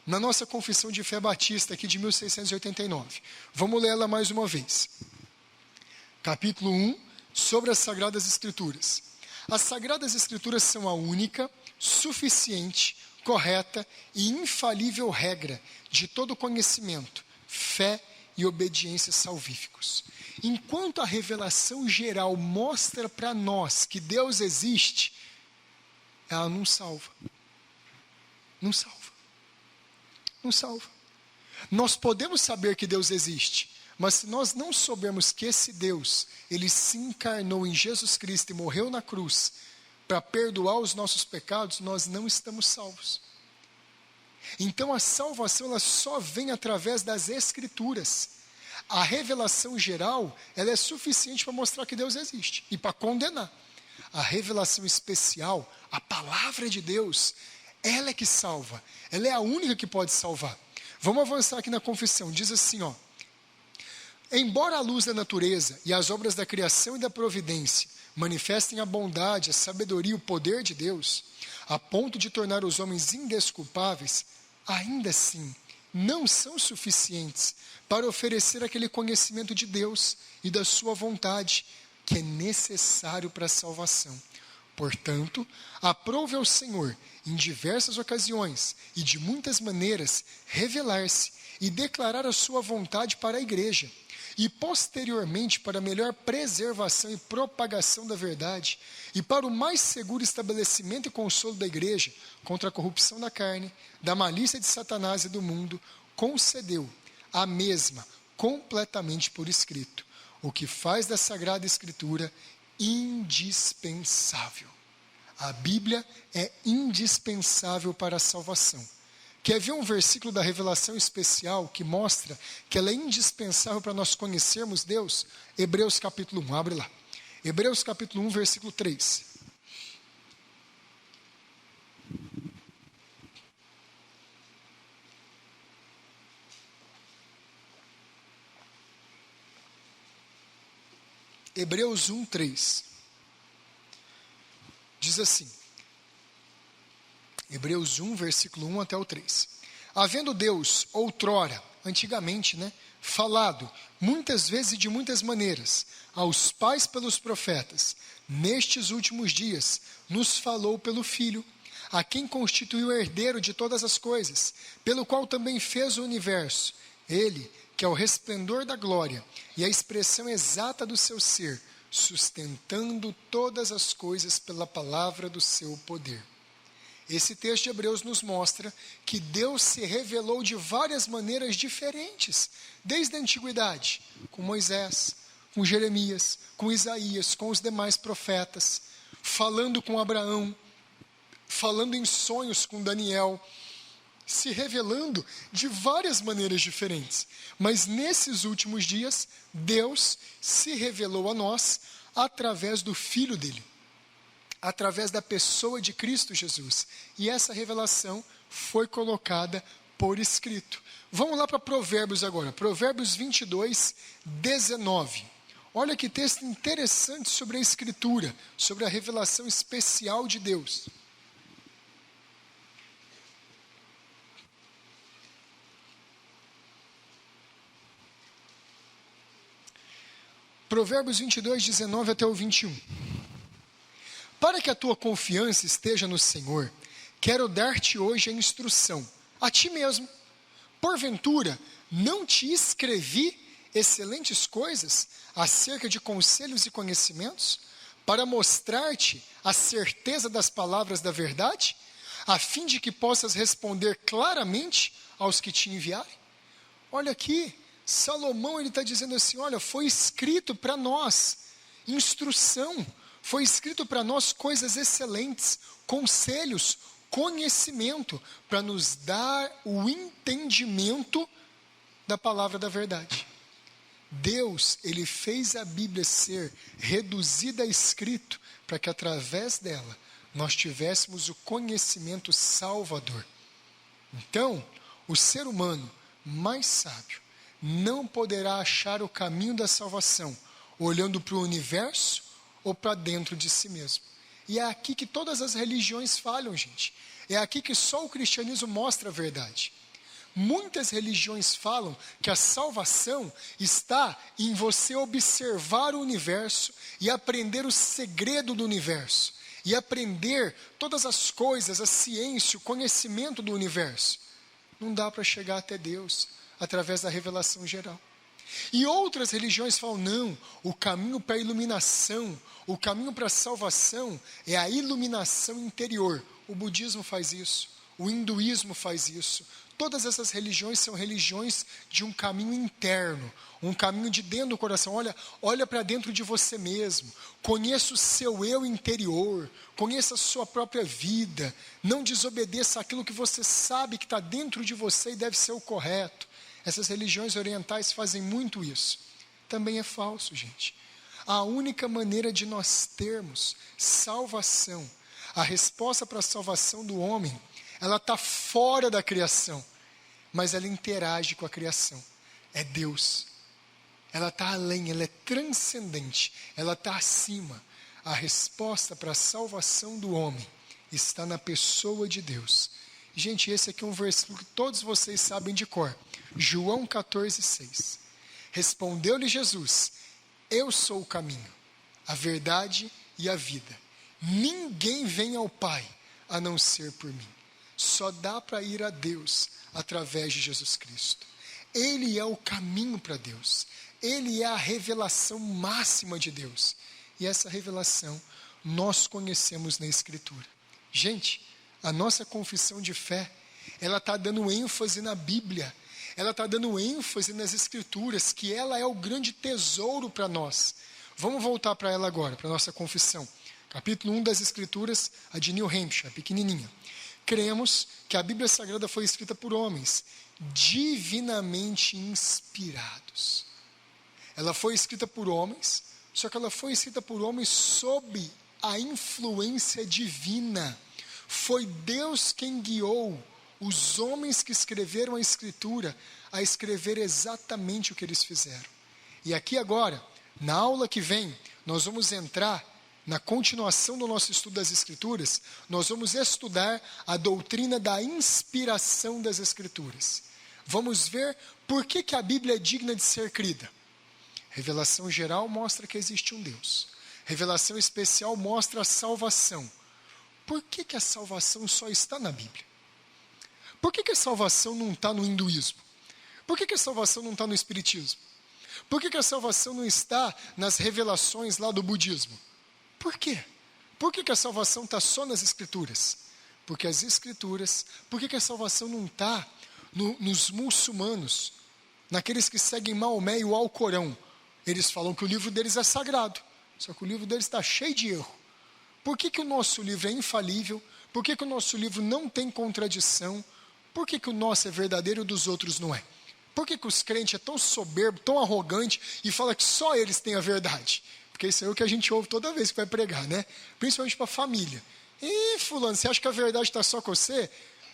Na nossa Confissão de Fé Batista, aqui de 1689. Vamos ler ela mais uma vez. Capítulo 1, sobre as Sagradas Escrituras. As Sagradas Escrituras são a única, suficiente, correta e infalível regra de todo conhecimento, fé e obediência salvíficos. Enquanto a revelação geral mostra para nós que Deus existe, ela não salva. Não salva. Não salva. Nós podemos saber que Deus existe, mas se nós não soubermos que esse Deus, ele se encarnou em Jesus Cristo e morreu na cruz para perdoar os nossos pecados, nós não estamos salvos. Então a salvação, ela só vem através das Escrituras. A revelação geral, ela é suficiente para mostrar que Deus existe e para condenar. A revelação especial, a palavra de Deus, ela é que salva. Ela é a única que pode salvar. Vamos avançar aqui na confissão. Diz assim, ó. Embora a luz da natureza e as obras da criação e da providência manifestem a bondade, a sabedoria e o poder de Deus, a ponto de tornar os homens indesculpáveis, ainda assim não são suficientes para oferecer aquele conhecimento de Deus e da sua vontade que é necessário para a salvação. Portanto, aprove ao Senhor, em diversas ocasiões e de muitas maneiras, revelar-se e declarar a sua vontade para a igreja, e posteriormente para a melhor preservação e propagação da verdade, e para o mais seguro estabelecimento e consolo da igreja contra a corrupção da carne, da malícia de Satanás e do mundo, concedeu a mesma completamente por escrito, o que faz da Sagrada Escritura indispensável. A Bíblia é indispensável para a salvação. Quer ver um versículo da revelação especial que mostra que ela é indispensável para nós conhecermos Deus? Hebreus capítulo 1, abre lá. Hebreus capítulo 1, versículo 3. Hebreus 1, 3. Diz assim, Hebreus 1, versículo 1 até o 3. Havendo Deus, outrora, antigamente, falado, muitas vezes e de muitas maneiras, aos pais pelos profetas, nestes últimos dias, nos falou pelo Filho, a quem constituiu herdeiro de todas as coisas, pelo qual também fez o universo. Ele, que é o resplendor da glória e a expressão exata do seu ser, sustentando todas as coisas pela palavra do seu poder. Esse texto de Hebreus nos mostra que Deus se revelou de várias maneiras diferentes, desde a antiguidade, com Moisés, com Jeremias, com Isaías, com os demais profetas, falando com Abraão, falando em sonhos com Daniel, se revelando de várias maneiras diferentes. Mas nesses últimos dias, Deus se revelou a nós através do Filho dele, através da pessoa de Cristo Jesus. E essa revelação foi colocada por escrito. Vamos lá para Provérbios agora. Provérbios 22, 19. Olha que texto interessante sobre a Escritura, sobre a revelação especial de Deus. Provérbios 22, 19 até o 21. Para que a tua confiança esteja no Senhor, quero dar-te hoje a instrução, a ti mesmo. Porventura, não te escrevi excelentes coisas acerca de conselhos e conhecimentos, para mostrar-te a certeza das palavras da verdade, a fim de que possas responder claramente aos que te enviarem? Olha aqui, Salomão ele está dizendo assim, olha, foi escrito para nós instrução, foi escrito para nós coisas excelentes, conselhos, conhecimento, para nos dar o entendimento da palavra da verdade. Deus, ele fez a Bíblia ser reduzida a escrito, para que através dela nós tivéssemos o conhecimento salvador. Então, o ser humano mais sábio não poderá achar o caminho da salvação olhando para o universo ou para dentro de si mesmo. E é aqui que todas as religiões falham, gente. É aqui que só o cristianismo mostra a verdade. Muitas religiões falam que a salvação está em você observar o universo e aprender o segredo do universo. E aprender todas as coisas, a ciência, o conhecimento do universo. Não dá para chegar até Deus através da revelação geral. E outras religiões falam, não, o caminho para a iluminação, o caminho para a salvação é a iluminação interior. O budismo faz isso, o hinduísmo faz isso. Todas essas religiões são religiões de um caminho interno, um caminho de dentro do coração. Olha para dentro de você mesmo, conheça o seu eu interior, conheça a sua própria vida, não desobedeça aquilo que você sabe que está dentro de você e deve ser o correto. Essas religiões orientais fazem muito isso. Também é falso, gente. A única maneira de nós termos salvação, a resposta para a salvação do homem, ela está fora da criação, mas ela interage com a criação. É Deus. Ela está além, ela é transcendente, ela está acima. A resposta para a salvação do homem está na pessoa de Deus. Gente, esse aqui é um versículo que todos vocês sabem de cor. João 14,6. Respondeu-lhe Jesus: eu sou o caminho, a verdade e a vida. Ninguém vem ao Pai a não ser por mim. Só dá para ir a Deus através de Jesus Cristo. Ele é o caminho para Deus. Ele é a revelação máxima de Deus. E essa revelação nós conhecemos na Escritura. Gente, a nossa confissão de fé, ela está dando ênfase na Bíblia. Ela está dando ênfase nas Escrituras, que ela é o grande tesouro para nós. Vamos voltar para ela agora, para a nossa confissão. Capítulo 1 das Escrituras, a de New Hampshire, a pequenininha. Cremos que a Bíblia Sagrada foi escrita por homens divinamente inspirados. Ela foi escrita por homens, só que ela foi escrita por homens sob a influência divina. Foi Deus quem guiou os homens que escreveram a Escritura a escrever exatamente o que eles fizeram. E aqui agora, na aula que vem, nós vamos entrar na continuação do nosso estudo das Escrituras, nós vamos estudar a doutrina da inspiração das Escrituras. Vamos ver por que a Bíblia é digna de ser crida. Revelação geral mostra que existe um Deus. Revelação especial mostra a salvação. Por que a salvação só está na Bíblia? Por que a salvação não está no hinduísmo? Por que a salvação não está no espiritismo? Por que a salvação não está nas revelações lá do budismo? Por quê? Por que a salvação está só nas Escrituras? Porque as Escrituras, por que a salvação não está nos muçulmanos, naqueles que seguem Maomé e o Alcorão? Eles falam que o livro deles é sagrado, só que o livro deles está cheio de erro. Por que o nosso livro é infalível? Por que o nosso livro não tem contradição? Por que o nosso é verdadeiro e o dos outros não é? Por que os crentes é tão soberbo, tão arrogante e fala que só eles têm a verdade? Porque isso é o que a gente ouve toda vez que vai pregar, né? Principalmente para a família. Ih, fulano, você acha que a verdade está só com você?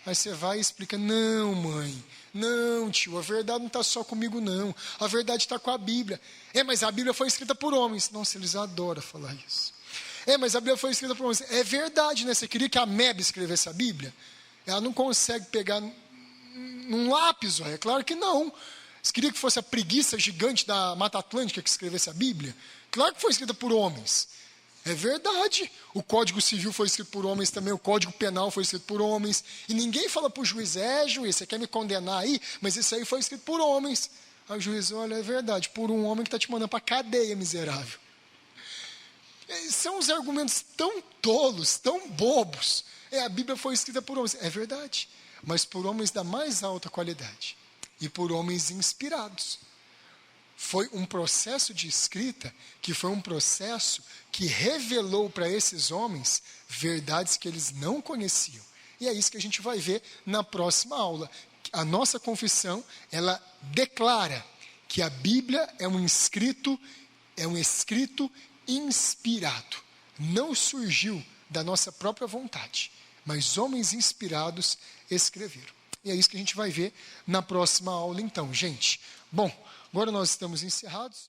Aí você vai e explica: não, mãe, não, tio, a verdade não está só comigo, não. A verdade está com a Bíblia. Mas a Bíblia foi escrita por homens. Nossa, eles adoram falar isso. Mas a Bíblia foi escrita por homens. É verdade, né? Você queria que a Mebe escrevesse a Bíblia? Ela não consegue pegar num lápis, é claro que não. Você queria que fosse a preguiça gigante da Mata Atlântica que escrevesse a Bíblia? Claro que foi escrita por homens. É verdade. O Código Civil foi escrito por homens também, o Código Penal foi escrito por homens. E ninguém fala para o juiz: juiz, você quer me condenar aí? Mas isso aí foi escrito por homens. Aí o juiz: olha, é verdade, por um homem que está te mandando para a cadeia, miserável. São uns argumentos tão tolos, tão bobos. A Bíblia foi escrita por homens. É verdade, mas por homens da mais alta qualidade. E por homens inspirados. Foi um processo de escrita que foi um processo que revelou para esses homens verdades que eles não conheciam. E é isso que a gente vai ver na próxima aula. A nossa confissão, ela declara que a Bíblia é um escrito inspirado. Não surgiu da nossa própria vontade, mas homens inspirados escreveram. E é isso que a gente vai ver na próxima aula então, gente. Bom, agora nós estamos encerrados.